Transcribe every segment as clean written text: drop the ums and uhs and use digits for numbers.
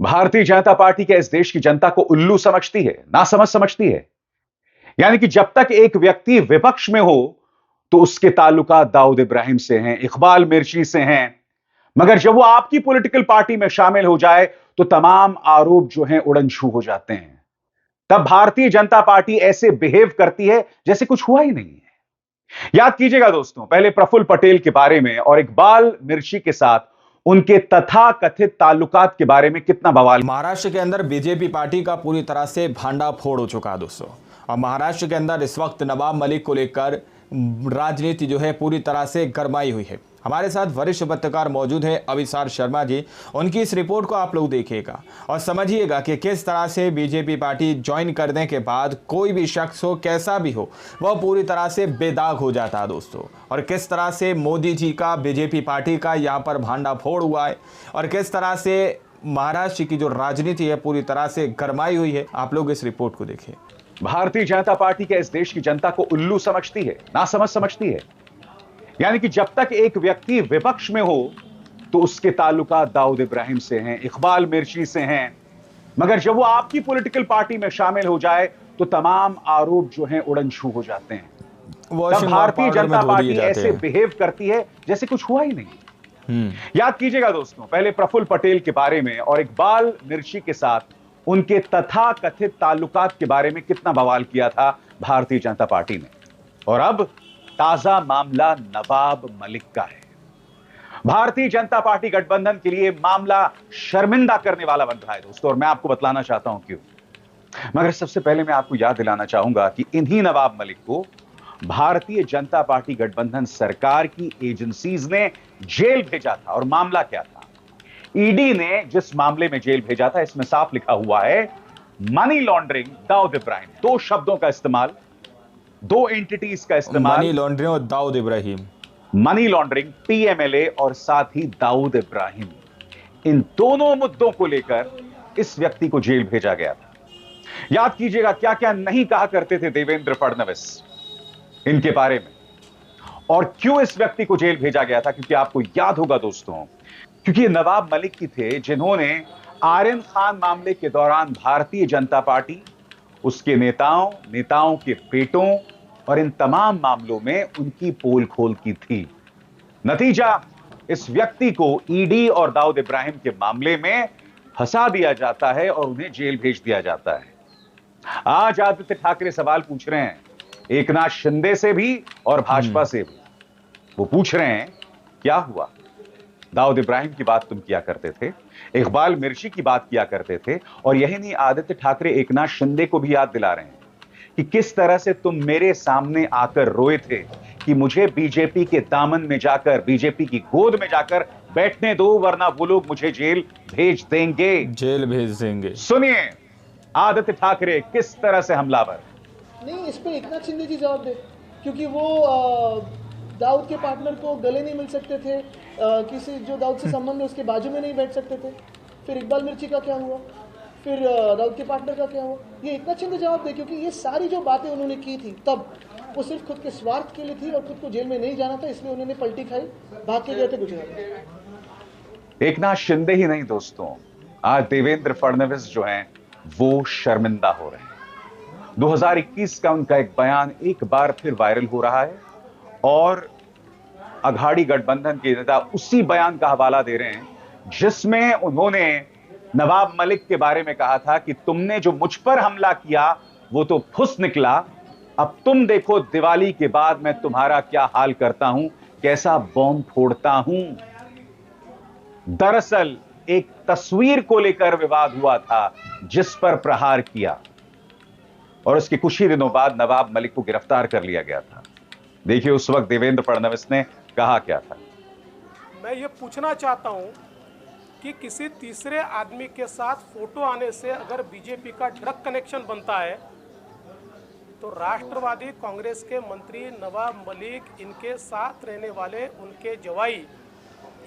Bharatiya Janata party क्या इस देश की जनता को उल्लू समझती है, नासमझ समझती है? यानी कि जब तक एक व्यक्ति विपक्ष में हो तो उसके ताल्लुकात दाऊद इब्राहिम से हैं, इकबाल मिर्ची से हैं, मगर जब वो आपकी पॉलिटिकल पार्टी में शामिल हो जाए तो तमाम आरोप जो हैं उड़नछू हो जाते हैं। तब भारतीय जनता पार्टी ऐसे बिहेव करती है जैसे कुछ हुआ ही नहीं है। याद कीजिएगा दोस्तों, पहले प्रफुल्ल पटेल के बारे में और इकबाल मिर्ची के साथ उनके तथाकथित ताल्लुकात के बारे में कितना बवाल। महाराष्ट्र के अंदर बीजेपी पार्टी का पूरी तरह से भांडाफोड़ हो चुका है दोस्तों। और महाराष्ट्र के अंदर इस वक्त नवाब मलिक को लेकर राजनीति जो है पूरी तरह से गरमाई हुई है। हमारे साथ वरिष्ठ पत्रकार मौजूद है अभिसार शर्मा जी। उनकी इस रिपोर्ट को आप लोग देखिएगा और समझिएगा कि किस तरह से बीजेपी पार्टी ज्वाइन करने के बाद कोई भी शख्स हो, कैसा भी हो, वह पूरी तरह से बेदाग हो जाता है दोस्तों। और किस तरह से मोदी जी का बीजेपी पार्टी का यहाँ पर भांडाफोड़ हुआ है और किस तरह से महाराष्ट्र की जो राजनीति है पूरी तरह से गरमाई हुई है। आप लोग इस रिपोर्ट को देखिए। भारतीय जनता पार्टी क्या इस देश की जनता को उल्लू समझती है, नासमझ समझती है? यानी कि जब तक एक व्यक्ति विपक्ष में हो तो उसके ताल्लुकात दाऊद इब्राहिम से हैं, इकबाल मिर्ची से हैं, मगर जब वो आपकी पॉलिटिकल पार्टी में शामिल हो जाए तो तमाम आरोप जो हैं उड़नछू हो जाते हैं। तब भारतीय जनता पार्टी ऐसे बिहेव करती है जैसे कुछ हुआ ही नहीं। याद कीजिएगा दोस्तों, पहले प्रफुल्ल पटेल के बारे में और इकबाल मिर्ची के साथ उनके तथाकथित ताल्लुकात के बारे में कितना बवाल किया था भारतीय जनता पार्टी ने। और अब ताजा मामला नवाब मलिक का है। भारतीय जनता पार्टी गठबंधन के लिए मामला शर्मिंदा करने वाला बन रहा है दोस्तों, और मैं आपको बतलाना चाहता हूं क्यों। मगर सबसे पहले मैं आपको याद दिलाना चाहूंगा कि इन्हीं नवाब मलिक को भारतीय जनता पार्टी गठबंधन सरकार की एजेंसीज ने जेल भेजा था। और मामला क्या था? ईडी ने जिस मामले में जेल भेजा था, इसमें साफ लिखा हुआ है मनी लॉन्ड्रिंग दाऊद इब्राहिम। दो शब्दों का इस्तेमाल, दो एंटिटीज का इस्तेमाल, मनी लॉन्ड्रिंग और Dawood Ibrahim. Money laundering, PMLA और साथ ही दाऊद इब्राहिम, इन दोनों मुद्दों को लेकर इस व्यक्ति को जेल भेजा गया था। याद कीजिएगा क्या क्या नहीं कहा करते थे देवेंद्र फडणवीस इनके बारे में, और क्यों इस व्यक्ति को जेल भेजा गया था। क्योंकि आपको याद होगा दोस्तों, क्योंकि नवाब मलिक ही थे जिन्होंने आर्यन खान मामले के दौरान भारतीय जनता पार्टी, उसके नेताओं के बेटों और इन तमाम मामलों में उनकी पोल खोल की थी। नतीजा, इस व्यक्ति को ईडी और दाऊद इब्राहिम के मामले में फंसा दिया जाता है और उन्हें जेल भेज दिया जाता है। आज आदित्य ठाकरे सवाल पूछ रहे हैं एकनाथ शिंदे से भी और भाजपा से भी। वो पूछ रहे हैं क्या हुआ? दाऊद इब्राहिम की बात तुम किया करते थे, इकबाल मिर्ची की बात किया करते थे, और यही नहीं, आदित्य ठाकरे एकनाथ शिंदे को भी याद दिला रहे हैं कि किस तरह से तुम मेरे सामने आकर रोए थे कि मुझे बीजेपी के दामन में जाकर, बीजेपी की गोद में जाकर बैठने दो, वरना वो लोग मुझे जेल भेज देंगे। सुनिए आदित्य ठाकरे किस तरह से हमलावर। नहीं, इस पे एकनाथ शिंदे जी जवाब दे, क्योंकि वो दाऊद के पार्टनर को गले नहीं मिल सकते थे, किसी जो दाऊद से संबंध है उसके बाजू में नहीं बैठ सकते थे। फिर इकबाल मिर्ची का क्या हुआ, फिर दाऊद के पार्टनर का क्या हुआ, ये एकनाथ शिंदे जवाब दे। क्योंकि ये सारी जो बातें उन्होंने की थी तब वो सिर्फ खुद के स्वार्थ के लिए थी और खुद को जेल में नहीं जाना था, इसलिए उन्होंने पलटी खाई, भाग के गए थे गुजरात। एकनाथ शिंदे ही नहीं दोस्तों, आज देवेंद्र फडणवीस जो हैं वो शर्मिंदा हो रहे हैं। 2021 का उनका एक बयान एक बार फिर वायरल हो रहा है और अघाड़ी गठबंधन के नेता उसी बयान का हवाला दे रहे हैं जिसमें उन्होंने नवाब मलिक के बारे में कहा था कि तुमने जो मुझ पर हमला किया वो तो फुस निकला, अब तुम देखो दिवाली के बाद मैं तुम्हारा क्या हाल करता हूं, कैसा बॉम्ब फोड़ता हूं। दरअसल एक तस्वीर को लेकर विवाद हुआ था जिस पर प्रहार किया, और उसके कुछ ही दिनों बाद नवाब मलिक को गिरफ्तार कर लिया गया था। देखिए उस वक्त देवेंद्र फडणवीस ने कहा क्या था। मैं ये पूछना चाहता हूं कि किसी तीसरे आदमी के साथ फोटो आने से अगर बीजेपी का ड्रग कनेक्शन बनता है तो राष्ट्रवादी कांग्रेस के मंत्री नवाब मलिक, इनके साथ रहने वाले उनके जवाई,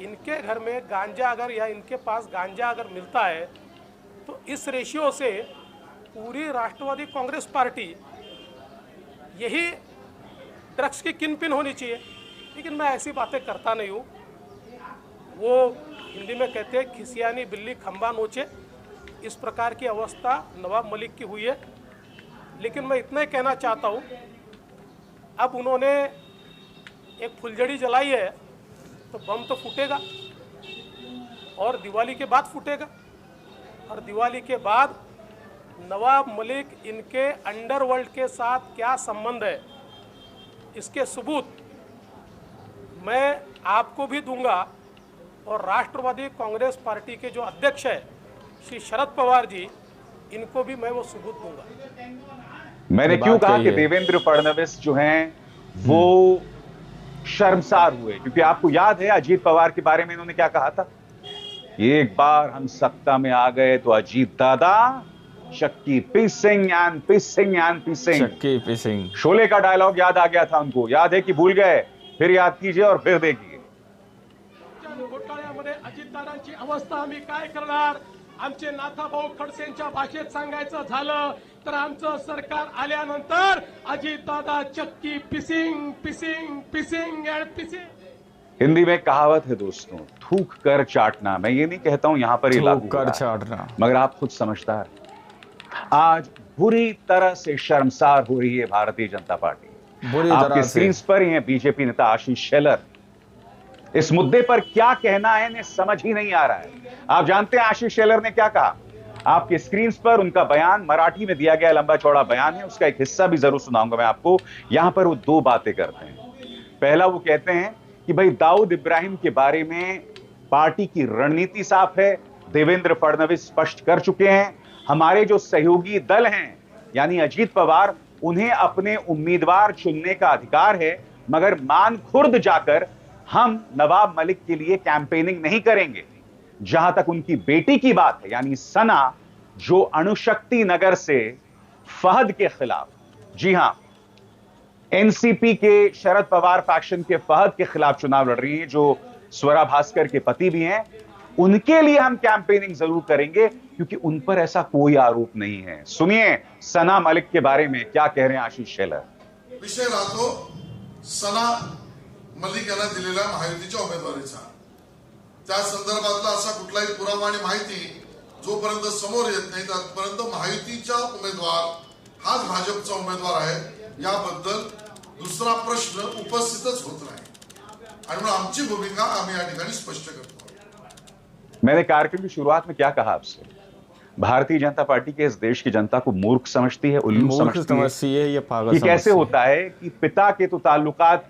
इनके घर में गांजा अगर या इनके पास गांजा अगर मिलता है तो इस रेशियो से पूरी राष्ट्रवादी कांग्रेस पार्टी यही ड्रग्स की किन पिन होनी चाहिए। लेकिन मैं ऐसी बातें करता नहीं हूँ। वो हिंदी में कहते हैं खिसियानी बिल्ली खंबा नोचे, इस प्रकार की अवस्था नवाब मलिक की हुई है। लेकिन मैं इतना ही कहना चाहता हूँ, अब उन्होंने एक फुलझड़ी जलाई है तो बम तो फूटेगा और दिवाली के बाद फूटेगा, और दिवाली के बाद नवाब मलिक इनके अंडरवर्ल्ड के साथ क्या संबंध है, इसके सबूत मैं आपको भी दूंगा और राष्ट्रवादी कांग्रेस पार्टी के जो अध्यक्ष है श्री शरद पवार जी, इनको भी मैं वो सबूत दूंगा। मैंने क्यों कहा कि देवेंद्र फडणवीस जो हैं वो शर्मसार हुए, क्योंकि आपको याद है अजीत पवार के बारे में इन्होंने क्या कहा था, एक बार हम सत्ता में आ गए तो अजीत दादा चक्की पीसिंग एंड पीसिंग एंड पीसिंग, चक्की पीसिंग, शोले का डायलॉग याद आ गया था उनको। याद है कि भूल गए? फिर याद कीजिए और फिर देखिए। घोटाळ्यामध्ये अजितदादांची अवस्था आम्ही काय करणार, आमचे नाथाभाऊ खडसेंच्या भाषेत सांगायचं झालं तर आमचं सरकार आल्यानंतर अजितदादा चक्की पिसिंग पिसिंग पिसिंग एंड पिसिंग। हिंदी में कहावत है दोस्तों, थूक कर चाटना। मैं ये नहीं कहता हूं यहां पर ये लागू कर हो रहा चाटना, है, मगर आप खुद समझदार हैं। आज बुरी तरह से शर्मसार हो रही है भारतीय जनता पार्टी। बुरी आपके तरह से। स्क्रीन पर ही हैं बीजेपी नेता आशीष शेलर। इस मुद्दे पर क्या कहना है इन्हें समझ ही नहीं आ रहा है। आप जानते हैं आशीष शेलर ने क्या कहा? आपके स्क्रीन पर उनका बयान मराठी में दिया गया लंबा चौड़ा बयान है, उसका एक हिस्सा भी जरूर सुनाऊंगा मैं आपको। यहां पर वो दो बातें करते हैं। पहला वो कहते हैं कि भाई दाऊद इब्राहिम के बारे में पार्टी की रणनीति साफ है, देवेंद्र फडणवीस स्पष्ट कर चुके हैं, हमारे जो सहयोगी दल हैं यानी अजीत पवार, उन्हें अपने उम्मीदवार चुनने का अधिकार है, मगर मान खुर्द जाकर हम नवाब मलिक के लिए कैंपेनिंग नहीं करेंगे। जहां तक उनकी बेटी की बात है यानी सना, जो अणुशक्ति नगर से फहद के खिलाफ, जी हां, एनसीपी के शरद पवार फैक्शन के फहद के खिलाफ चुनाव लड़ रही हैं, जो स्वरा भास्कर के पति भी हैं, उनके लिए हम कैंपेनिंग जरूर करेंगे क्योंकि उन पर ऐसा कोई आरोप नहीं है। सुनिए सना मलिक के बारे में क्या कह रहे हैं आशीष शेलर। विषय राहतो सना मलिक यांना दिलेल्या महायुतीच्या उमेदवारीचा, त्या संदर्भातला असा कुठलाही पुरावा आणि माहिती जोपर्यंत समोर येत नाही तोपर्यंत महायुतीचा उमेदवार हाच भाजपचा उमेदवार आहे याबद्दल दुसरा प्रश्न उपस्थितच होत नाही, आणि म्हणून आमची भूमिका आम्ही या ठिकाणी स्पष्ट करतो। मैंने कार्यक्रम की शुरुआत में क्या कहा आपसे? भारतीय जनता पार्टी के इस देश की जनता को मूर्ख समझती है, उल्लू समझती है। ये पागल कि कैसे होता है कि पिता के तो ताल्लुकात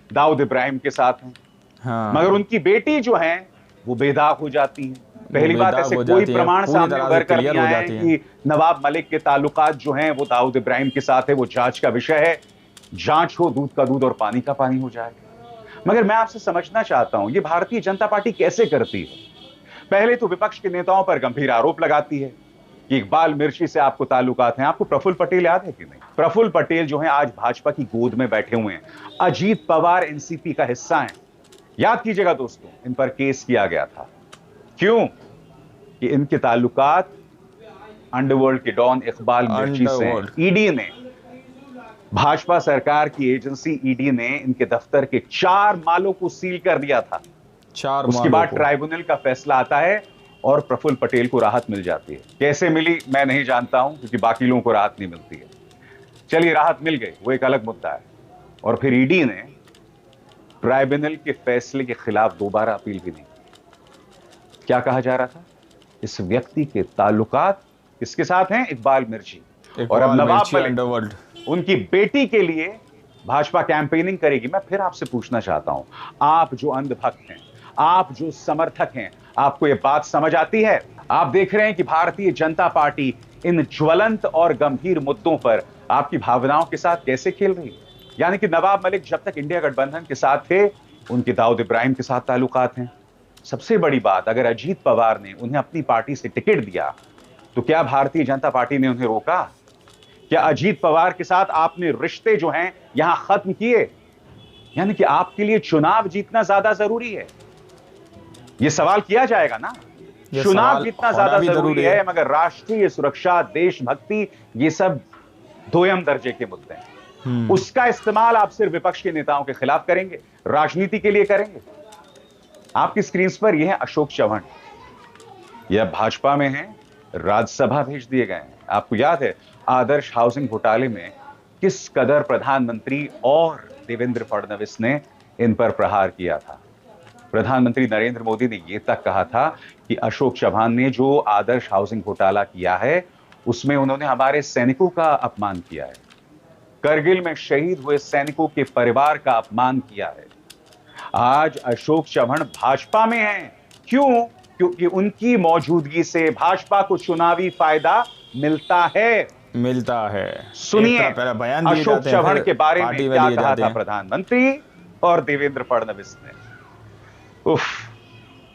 दाऊद इब्राहिम के साथ हैं, हाँ। मगर उनकी बेटी जो है वो बेदाग हो जाती है। पहली बात, ऐसे कोई प्रमाण सामने उभर कर नहीं आया है कि नवाब मलिक के ताल्लुकात जो हैं वो दाऊद इब्राहिम के साथ है। वो जांच का विषय है, जांच हो, दूध का दूध और पानी का पानी हो जाएगा। मगर मैं आपसे समझना चाहता हूं ये भारतीय जनता पार्टी कैसे करती है। पहले तो विपक्ष के नेताओं पर गंभीर आरोप लगाती है कि इकबाल मिर्ची से आपको ताल्लुकात हैं। आपको प्रफुल्ल पटेल याद है कि नहीं? प्रफुल्ल पटेल जो हैं आज भाजपा की गोद में बैठे हुए हैं, अजीत पवार एनसीपी का हिस्सा हैं। याद कीजिएगा दोस्तों, इन पर केस किया गया था। क्यों? कि इनके ताल्लुकात अंडरवर्ल्ड के डॉन इकबाल मिर्ची से। ईडी ने, भाजपा सरकार की एजेंसी ईडी ने इनके दफ्तर के 4 मालों को सील कर दिया था। 4 उसके बाद ट्राइब्यूनल का फैसला आता है और प्रफुल्ल पटेल को राहत मिल जाती है। कैसे मिली मैं नहीं जानता हूं, क्योंकि बाकी लोगों को राहत नहीं मिलती है। चलिए राहत मिल गई, वो एक अलग मुद्दा है। और फिर ईडी ने ट्राइब्यूनल के फैसले के खिलाफ दोबारा अपील भी नहीं। क्या कहा जा रहा था? इस व्यक्ति के ताल्लुकात किसके साथ हैं? इकबाल मिर्ची। और अब नवाब मलिक, उनकी बेटी के लिए भाजपा कैंपेनिंग करेगी। मैं फिर आपसे पूछना चाहता हूं, आप जो अंधभक्त हैं, आप जो समर्थक हैं, आपको यह बात समझ आती है? आप देख रहे हैं कि भारतीय जनता पार्टी इन ज्वलंत और गंभीर मुद्दों पर आपकी भावनाओं के साथ कैसे खेल रही है। यानी कि नवाब मलिक जब तक इंडिया गठबंधन के साथ थे, उनके दाऊद इब्राहिम के साथ ताल्लुकात हैं। सबसे बड़ी बात, अगर अजीत पवार ने उन्हें अपनी पार्टी से टिकट दिया तो क्या भारतीय जनता पार्टी ने उन्हें रोका? क्या अजीत पवार के साथ आपने रिश्ते जो हैं यहां खत्म किए? यानी कि आपके लिए चुनाव जीतना ज्यादा जरूरी है। यह सवाल किया जाएगा ना, चुनाव जीतना ज्यादा जरूरी है, मगर राष्ट्रीय सुरक्षा, देशभक्ति, ये सब दोयम दर्जे के मुद्दे हैं। उसका इस्तेमाल आप सिर्फ विपक्ष के नेताओं के खिलाफ करेंगे, राजनीति के लिए करेंगे। आपकी स्क्रीन पर यह है अशोक चव्हाण, यह भाजपा में है, राज्यसभा भेज दिए गए हैं। आपको याद है आदर्श हाउसिंग घोटाले में किस कदर प्रधानमंत्री और देवेंद्र फडणवीस ने इन पर प्रहार किया था। प्रधानमंत्री नरेंद्र मोदी ने यह तक कहा था कि अशोक चव्हाण ने जो आदर्श हाउसिंग घोटाला किया है उसमें उन्होंने हमारे सैनिकों का अपमान किया है, करगिल में शहीद हुए सैनिकों के परिवार का अपमान किया है। आज अशोक चव्हाण भाजपा में हैं। क्यों? क्योंकि उनकी मौजूदगी से भाजपा को चुनावी फायदा मिलता है। सुनिए बयान अशोक चव्हाण के बारे में क्या कहा था प्रधानमंत्री और देवेंद्र फडणवीस ने। उफ,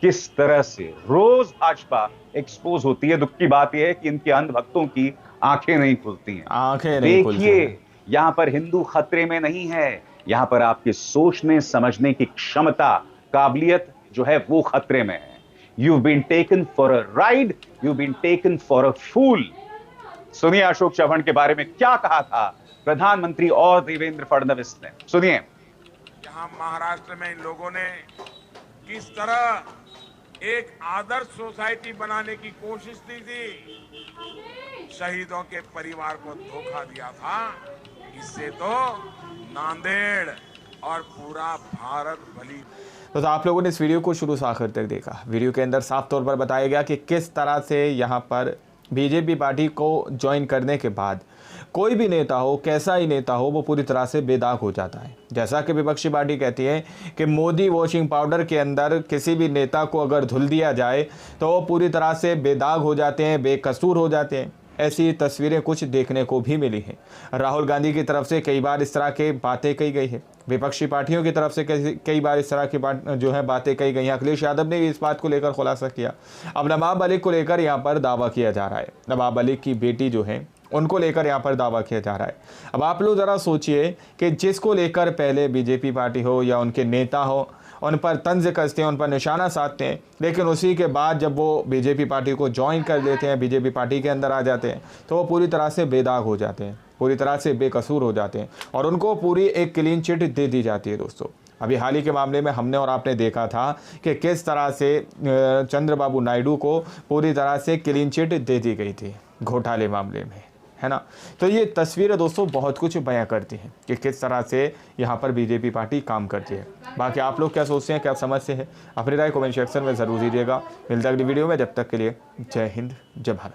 किस तरह से रोज भाजपा एक्सपोज होती है। दुख की बात यह है कि इनके अंधभक्तों की आंखें नहीं खुलती हैं। देखिए, यहां पर हिंदू खतरे में नहीं है, यहां पर आपके सोचने समझने की क्षमता, काबिलियत जो है वो खतरे में है। You've been taken for a ride, you've been taken for a fool। सुनिए अशोक चव्हाण के बारे में क्या कहा था प्रधानमंत्री और देवेंद्र फडणवीस ने, सुनिए। यहां महाराष्ट्र में इन लोगों ने किस तरह एक आदर्श सोसाइटी बनाने की कोशिश की थी, शहीदों के परिवार को धोखा दिया था। इससे तो नांदेड़ और पूरा भारत भली। तो आप लोगों ने इस वीडियो को शुरू से आखिर तक देखा। वीडियो के अंदर साफ तौर पर बताया गया कि किस तरह से यहाँ पर बीजेपी पार्टी को ज्वाइन करने के बाद कोई भी नेता हो, कैसा ही नेता हो, वो पूरी तरह से बेदाग हो जाता है। जैसा कि विपक्षी पार्टी कहती है कि मोदी वॉशिंग पाउडर के अंदर किसी भी नेता को अगर धुल दिया जाए तो वो पूरी तरह से बेदाग हो जाते हैं, बेकसूर हो जाते हैं। ऐसी तस्वीरें कुछ देखने को भी मिली हैं। राहुल गांधी की तरफ से कई बार इस तरह के बातें कही गई है, विपक्षी पार्टियों की तरफ से कई बार इस तरह की बातें कही गई हैं। अखिलेश यादव ने भी इस बात को लेकर खुलासा किया। अब नवाब मलिक को लेकर यहाँ पर दावा किया जा रहा है, नवाब मलिक की बेटी जो है उनको लेकर यहाँ पर दावा किया जा रहा है। अब आप लोग ज़रा सोचिए कि जिसको लेकर पहले बीजेपी पार्टी हो या उनके नेता हो उन पर तंज कसते हैं, उन पर निशाना साधते हैं, लेकिन उसी के बाद जब वो बीजेपी पार्टी को ज्वाइन कर लेते हैं, बीजेपी पार्टी के अंदर आ जाते हैं, तो वो पूरी तरह से बेदाग हो जाते हैं, पूरी तरह से बेकसूर हो जाते हैं और उनको पूरी एक क्लीन चिट दे दी जाती है। दोस्तों, अभी हाल ही के मामले में हमने और आपने देखा था कि किस तरह से चंद्रबाबू नायडू को पूरी तरह से क्लीन चिट दे दी गई थी घोटाले मामले में, है ना। तो ये तस्वीरें दोस्तों बहुत कुछ बयां करती हैं कि किस तरह से यहाँ पर बीजेपी पार्टी काम करती है। बाकी आप लोग क्या सोचते हैं, क्या समझते हैं, अपनी राय कमेंट सेक्शन में ज़रूर दीजिएगा। मिलता है अगली वीडियो में, जब तक के लिए जय हिंद, जय भारत।